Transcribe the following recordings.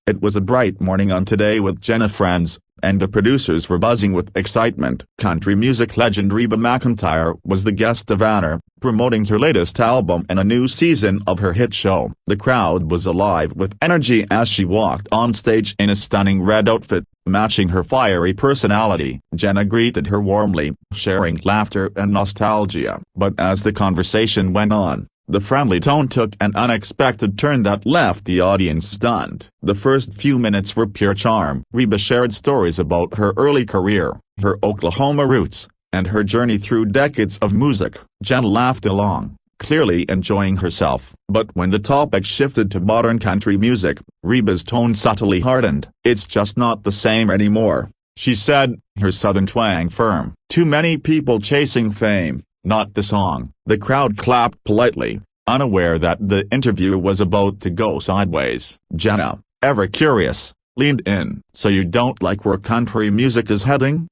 It was a bright morning on Today with Jenna Friends, and the producers were buzzing with excitement. Country music legend Reba McEntire was the guest of honor, promoting her latest album and a new season of her hit show. The crowd was alive with energy as she walked on stage in a stunning red outfit, matching her fiery personality. Jenna greeted her warmly, sharing laughter and nostalgia. But as the conversation went on, the friendly tone took an unexpected turn that left the audience stunned. The first few minutes were pure charm. Reba shared stories about her early career, her Oklahoma roots, and her journey through decades of music. Jenna laughed along, clearly enjoying herself. But when the topic shifted to modern country music, Reba's tone subtly hardened. "It's just not the same anymore," she said, her southern twang firm. "Too many people chasing fame, not the song." The crowd clapped politely, unaware that the interview was about to go sideways. Jenna, ever curious, leaned in. "So you don't like where country music is heading?"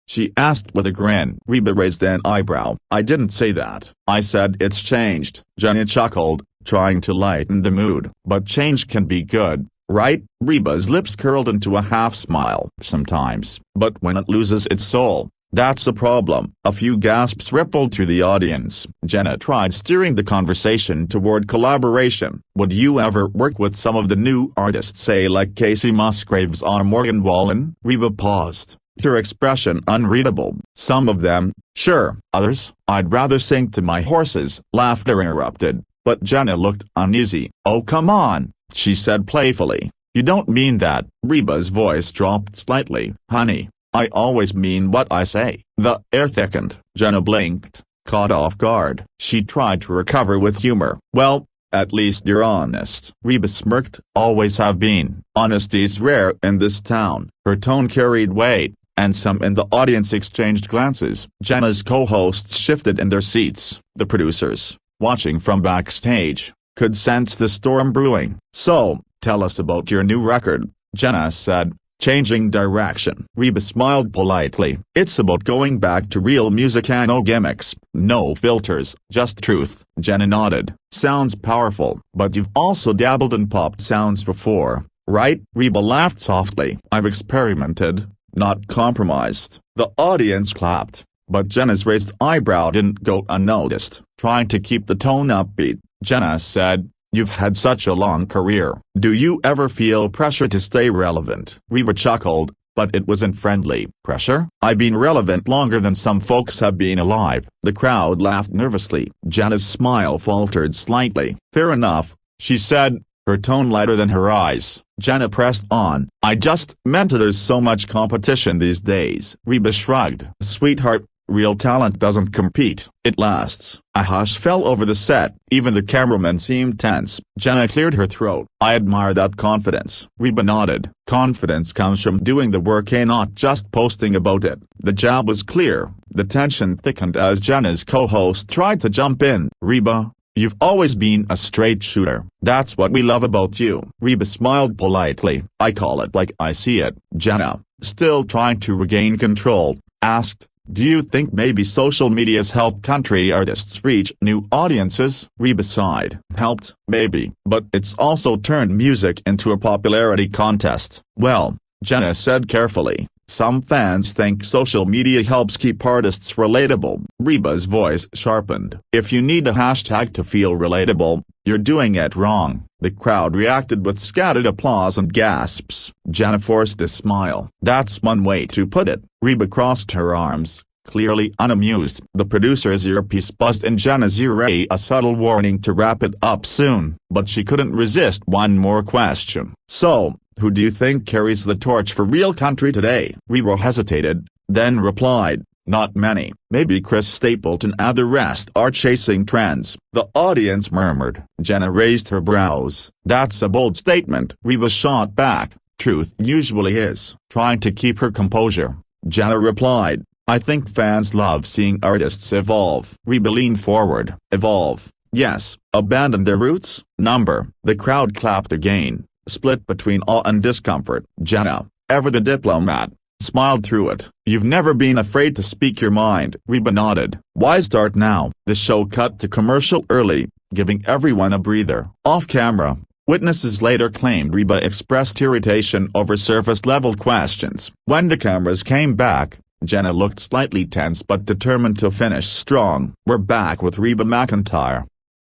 she asked with a grin. Reba raised an eyebrow. "I didn't say that. I said it's changed." Jenna chuckled, trying to lighten the mood. "But change can be good, right?" Reba's lips curled into a half smile. "Sometimes. But when it loses its soul, that's a problem." A few gasps rippled through the audience. Jenna tried steering the conversation toward collaboration. "Would you ever work with some of the new artists, say like Casey Musgraves or Morgan Wallen?" Reba paused, her expression unreadable. "Some of them, sure. Others, I'd rather sing to my horses." Laughter erupted, but Jenna looked uneasy. "Oh come on," she said playfully. "You don't mean that." Reba's voice dropped slightly. "Honey, I always mean what I say." The air thickened. Jenna blinked, caught off guard. She tried to recover with humor. "Well, at least you're honest." Reba smirked. "Always have been." "Honesty's rare in this town." Her tone carried weight, and some in the audience exchanged glances. Jenna's co-hosts shifted in their seats. The producers, watching from backstage, could sense the storm brewing. "So, tell us about your new record," Jenna said, changing direction. Reba smiled politely. "It's about going back to real music and no gimmicks, no filters, just truth." Jenna nodded. "Sounds powerful. But you've also dabbled in pop sounds before, right?" Reba laughed softly. "I've experimented, not compromised." The audience clapped, but Jenna's raised eyebrow didn't go unnoticed. Trying to keep the tone upbeat, Jenna said, "You've had such a long career. Do you ever feel pressure to stay relevant?" Reba chuckled, but it wasn't friendly. "Pressure? I've been relevant longer than some folks have been alive." The crowd laughed nervously. Jenna's smile faltered slightly. "Fair enough," she said, her tone lighter than her eyes. Jenna pressed on. "I just meant there's so much competition these days." Reba shrugged. "Sweetheart, real talent doesn't compete, it lasts." A hush fell over the set. Even the cameraman seemed tense. Jenna cleared her throat. "I admire that confidence." Reba nodded. "Confidence comes from doing the work and not just posting about it." The jab was clear. The tension thickened as Jenna's co-host tried to jump in. "Reba, you've always been a straight shooter. That's what we love about you." Reba smiled politely. "I call it like I see it." Jenna, still trying to regain control, asked, "Do you think maybe social media's helped country artists reach new audiences?" Reba sighed. "Helped, maybe, but it's also turned music into a popularity contest." "Well," Jenna said carefully, "some fans think social media helps keep artists relatable." Reba's voice sharpened. "If you need a hashtag to feel relatable, you're doing it wrong." The crowd reacted with scattered applause and gasps. Jenna forced a smile. "That's one way to put it." Reba crossed her arms, clearly unamused. The producer's earpiece buzzed in Jenna's ear, a subtle warning to wrap it up soon. But she couldn't resist one more question. "So, who do you think carries the torch for real country today?" Reba hesitated, then replied, "Not many. Maybe Chris Stapleton and the rest are chasing trends." The audience murmured. Jenna raised her brows. "That's a bold statement." Reba shot back. "Truth usually is." Trying to keep her composure, Jenna replied, "I think fans love seeing artists evolve." Reba leaned forward. "Evolve? Yes. Abandon their roots?" The crowd clapped again, split between awe and discomfort. Jenna, ever the diplomat, smiled through it. "You've never been afraid to speak your mind." Reba nodded. "Why start now?" The show cut to commercial early, giving everyone a breather. Off camera, Witnesses later claimed Reba expressed irritation over surface-level questions. When the cameras came back, Jenna looked slightly tense but determined to finish strong. "We're back with Reba McEntire,"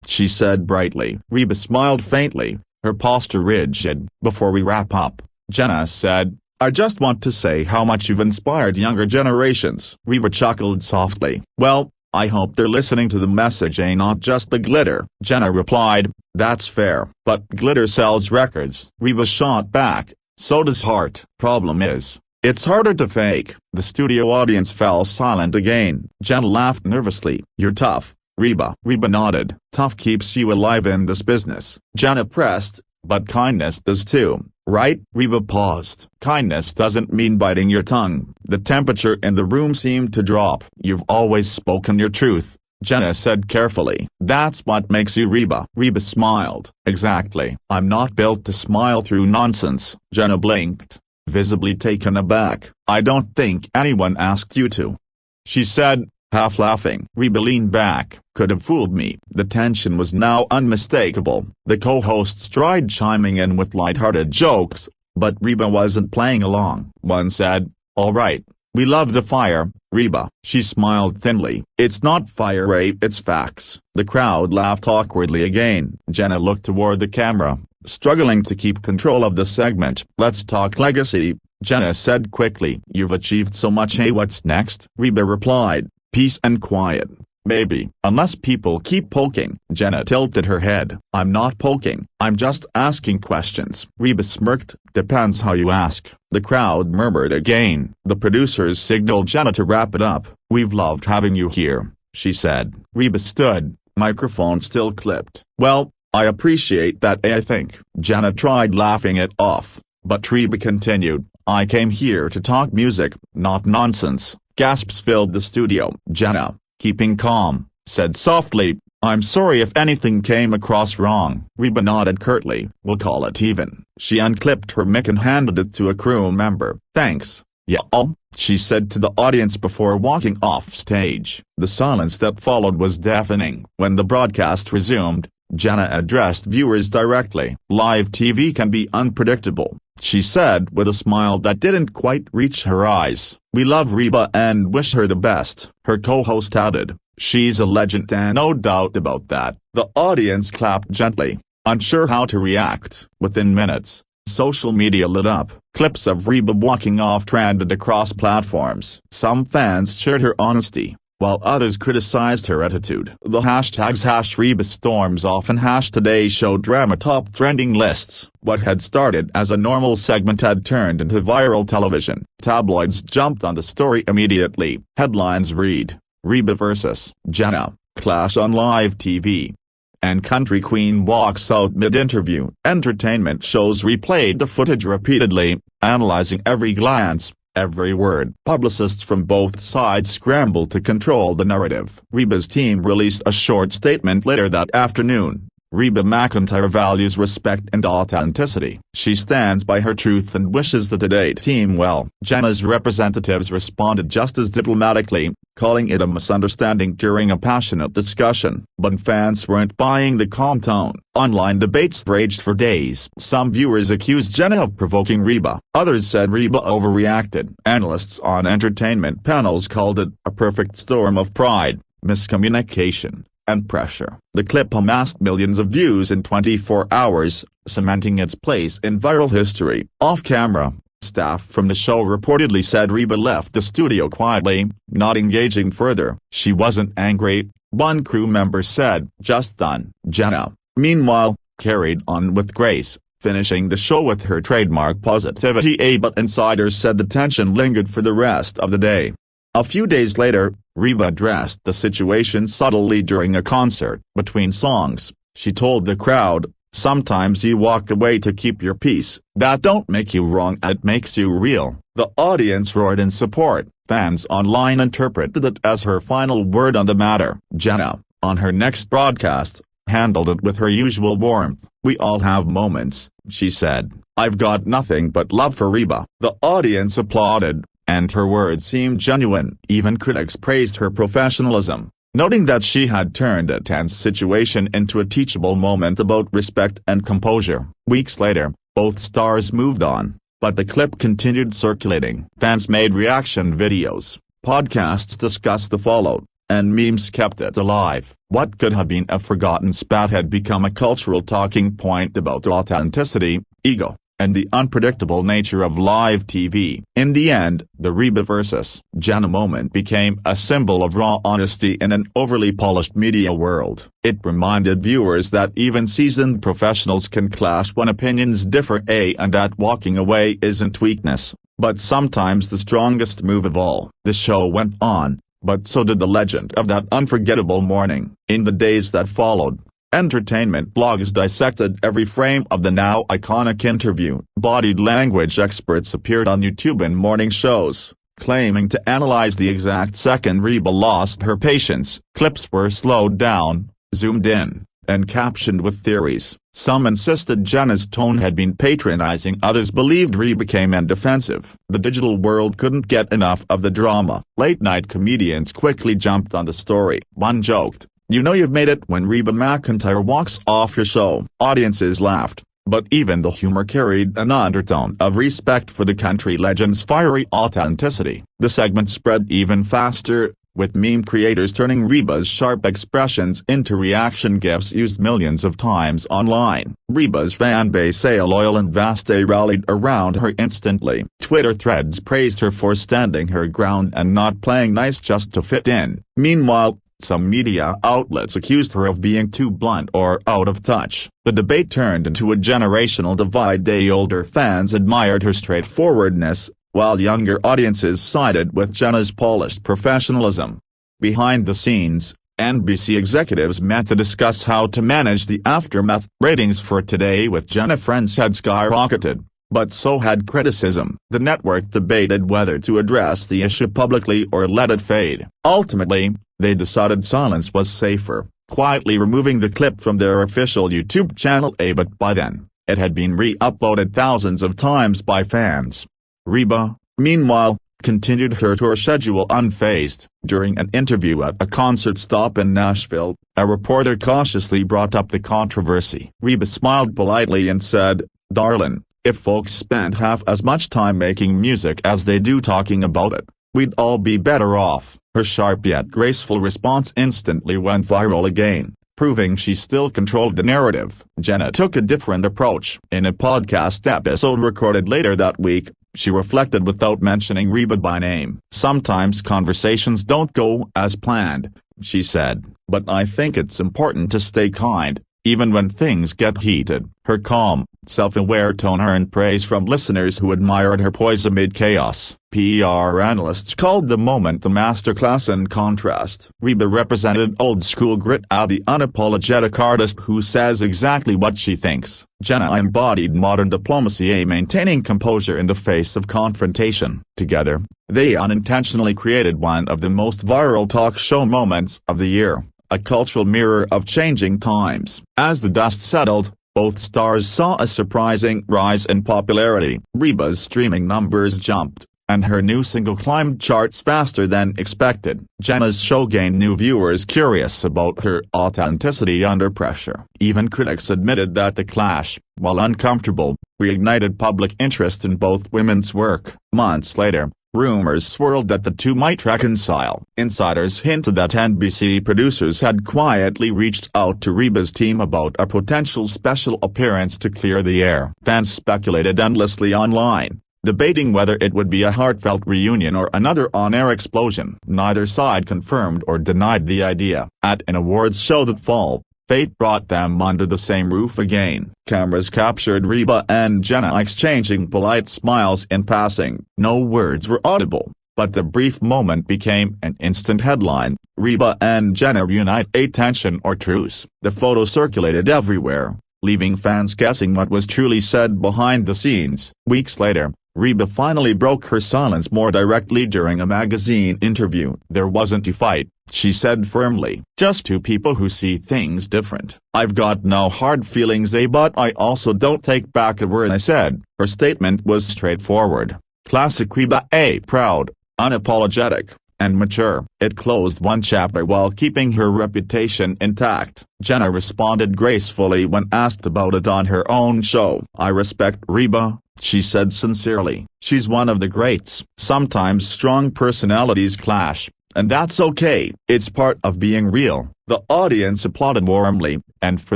she said brightly. Reba smiled faintly, her posture rigid. "Before we wrap up," Jenna said, "I just want to say how much you've inspired younger generations." Reba chuckled softly. "Well, I hope they're listening to the message and not just the glitter." Jenna replied, "That's fair, but glitter sells records." Reba shot back, "So does heart." "Problem is, it's harder to fake." The studio audience fell silent again. Jenna laughed nervously. "You're tough, Reba." Reba nodded. "Tough keeps you alive in this business." Jenna pressed, "But kindness does too, right?" Reba paused. "Kindness doesn't mean biting your tongue." The temperature in the room seemed to drop. "You've always spoken your truth," Jenna said carefully. "That's what makes you Reba." Reba smiled. "Exactly." "I'm not built to smile through nonsense." Jenna blinked, visibly taken aback. "I don't think anyone asked you to," she said, half laughing. Reba leaned back. "Could have fooled me." The tension was now unmistakable. The co-hosts tried chiming in with lighthearted jokes, but Reba wasn't playing along. One said, "All right, we love the fire, Reba." She smiled thinly. "It's not fire rape, it's facts." The crowd laughed awkwardly again. Jenna looked toward the camera, struggling to keep control of the segment. "Let's talk legacy," Jenna said quickly. "You've achieved so much, hey, what's next?" Reba replied, "Peace and quiet. Maybe. Unless people keep poking." Jenna tilted her head. "I'm not poking, I'm just asking questions." Reba smirked. "Depends how you ask." The crowd murmured again. The producers signaled Jenna to wrap it up. "We've loved having you here," she said. Reba stood, microphone still clipped. "Well, I appreciate that, I think." Jenna tried laughing it off, but Reba continued, "I came here to talk music, not nonsense." Gasps filled the studio. Jenna, keeping calm, said softly, "I'm sorry if anything came across wrong." Reba nodded curtly. "We'll call it even." She unclipped her mic and handed it to a crew member. "Thanks, y'all," she said to the audience before walking off stage. The silence that followed was deafening. When the broadcast resumed, Jenna addressed viewers directly. "Live TV can be unpredictable," she said with a smile that didn't quite reach her eyes. "We love Reba and wish her the best." Her co-host added, "She's a legend and no doubt about that." The audience clapped gently, unsure how to react. Within minutes, social media lit up. Clips of Reba walking off trended across platforms. Some fans cheered her honesty, while others criticized her attitude. The hashtags #RebaStorms off and #TodayShowDrama top trending lists. What had started as a normal segment had turned into viral television. Tabloids jumped on the story immediately. Headlines read, "Reba vs. Jenna, clash on live TV." And country queen walks out mid-interview. Entertainment shows replayed the footage repeatedly, analyzing every glance, every word. Publicists from both sides scrambled to control the narrative. Reba's team released a short statement later that afternoon. Reba McEntire values respect and authenticity. She stands by her truth and wishes the Today team well. Jenna's representatives responded just as diplomatically, calling it a misunderstanding during a passionate discussion. But fans weren't buying the calm tone. Online debates raged for days. Some viewers accused Jenna of provoking Reba. Others said Reba overreacted. Analysts on entertainment panels called it a perfect storm of pride, miscommunication, and pressure. The clip amassed millions of views in 24 hours, cementing its place in viral history. Off-camera, staff from the show reportedly said Reba left the studio quietly, not engaging further. She wasn't angry, one crew member said. "Just done." Jenna, meanwhile, carried on with grace, finishing the show with her trademark positivity. But insiders said the tension lingered for the rest of the day. A few days later, Reba addressed the situation subtly during a concert. Between songs, she told the crowd, "Sometimes you walk away to keep your peace. That don't make you wrong, it makes you real." The audience roared in support. Fans online interpreted it as her final word on the matter. Jenna, on her next broadcast, handled it with her usual warmth. "We all have moments," she said. "I've got nothing but love for Reba." The audience applauded, and her words seemed genuine. Even critics praised her professionalism. noting that she had turned a tense situation into a teachable moment about respect and composure. Weeks later, both stars moved on, but the clip continued circulating. Fans made reaction videos, podcasts discussed the fallout, and memes kept it alive. What could have been a forgotten spat had become a cultural talking point about authenticity, ego, and the unpredictable nature of live TV. In the end, the Reba vs. Jenna moment became a symbol of raw honesty in an overly polished media world. It reminded viewers that even seasoned professionals can clash when opinions differ, and that walking away isn't weakness, but sometimes the strongest move of all. The show went on, but so did the legend of that unforgettable morning. In the days that followed, entertainment blogs dissected every frame of the now iconic interview. Body language experts appeared on YouTube and morning shows, claiming to analyze the exact second Reba lost her patience. Clips were slowed down, zoomed in, and captioned with theories. Some insisted Jenna's tone had been patronizing, others believed Reba became defensive. The digital world couldn't get enough of the drama. Late-night comedians quickly jumped on the story. One joked, "You know you've made it when Reba McEntire walks off your show." Audiences laughed, but even the humor carried an undertone of respect for the country legend's fiery authenticity. The segment spread even faster, with meme creators turning Reba's sharp expressions into reaction gifs used millions of times online. Reba's fanbase, loyal and vast, rallied around her instantly. Twitter threads praised her for standing her ground and not playing nice just to fit in. Meanwhile, some media outlets accused her of being too blunt or out of touch. The debate turned into a generational divide. Older fans admired her straightforwardness, while younger audiences sided with Jenna's polished professionalism. Behind the scenes, NBC executives met to discuss how to manage the aftermath. Ratings for Today with Jenna Friends had skyrocketed, but so had criticism. The network debated whether to address the issue publicly or let it fade. Ultimately, they decided silence was safer, quietly removing the clip from their official YouTube channel. But by then, it had been re-uploaded thousands of times by fans. Reba, meanwhile, continued her tour schedule unfazed. During an interview at a concert stop in Nashville, a reporter cautiously brought up the controversy. Reba smiled politely and said, "Darlin', if folks spent half as much time making music as they do talking about it, we'd all be better off." Her sharp yet graceful response instantly went viral again, proving she still controlled the narrative. Jenna took a different approach. In a podcast episode recorded later that week, she reflected without mentioning Reba by name. "Sometimes conversations don't go as planned," she said, "but I think it's important to stay kind, even when things get heated." Her calm, self-aware tone earned praise from listeners who admired her poise amid chaos. PR analysts called the moment a masterclass in contrast. Reba represented old-school grit, the unapologetic artist who says exactly what she thinks. Jenna embodied modern diplomacy, maintaining composure in the face of confrontation. Together, they unintentionally created one of the most viral talk show moments of the year, a cultural mirror of changing times. As the dust settled, both stars saw a surprising rise in popularity. Reba's streaming numbers jumped, and her new single climbed charts faster than expected. Jenna's show gained new viewers curious about her authenticity under pressure. Even critics admitted that the clash, while uncomfortable, reignited public interest in both women's work. Months later, rumors swirled that the two might reconcile. Insiders hinted that NBC producers had quietly reached out to Reba's team about a potential special appearance to clear the air. Fans speculated endlessly online, debating whether it would be a heartfelt reunion or another on-air explosion. Neither side confirmed or denied the idea. At an awards show that fall, fate brought them under the same roof again. Cameras captured Reba and Jenna exchanging polite smiles in passing. No words were audible, but the brief moment became an instant headline. Reba and Jenna reunite, a tension or truce. The photo circulated everywhere, leaving fans guessing what was truly said behind the scenes. Weeks later, Reba finally broke her silence more directly during a magazine interview. "There wasn't a fight," she said firmly. "Just two people who see things different. I've got no hard feelings, but I also don't take back a word I said." Her statement was straightforward. Classic Reba, proud, unapologetic, and mature. It closed one chapter while keeping her reputation intact. Jenna responded gracefully when asked about it on her own show. "I respect Reba," she said sincerely. "She's one of the greats. Sometimes strong personalities clash, and that's okay. It's part of being real." The audience applauded warmly, and for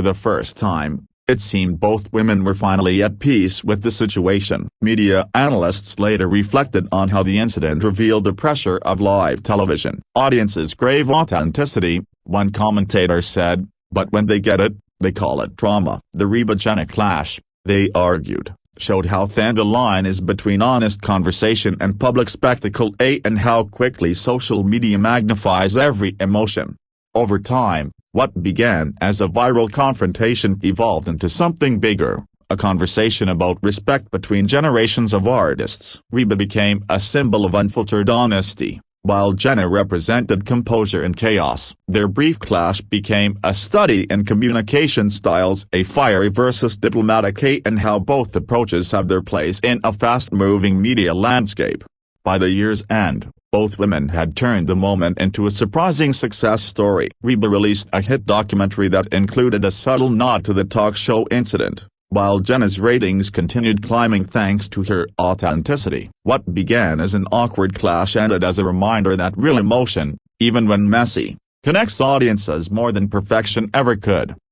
the first time, it seemed both women were finally at peace with the situation. Media analysts later reflected on how the incident revealed the pressure of live television. Audiences crave authenticity, one commentator said, but when they get it, they call it drama. The Reba-Jenna clash, they argued, showed how thin the line is between honest conversation and public spectacle, and how quickly social media magnifies every emotion. Over time, what began as a viral confrontation evolved into something bigger, a conversation about respect between generations of artists. Reba became a symbol of unfiltered honesty, while Jenna represented composure and chaos. Their brief clash became a study in communication styles, a fiery versus diplomatic, and how both approaches have their place in a fast-moving media landscape. By the year's end, both women had turned the moment into a surprising success story. Reba released a hit documentary that included a subtle nod to the talk show incident, while Jenna's ratings continued climbing thanks to her authenticity. What began as an awkward clash ended as a reminder that real emotion, even when messy, connects audiences more than perfection ever could.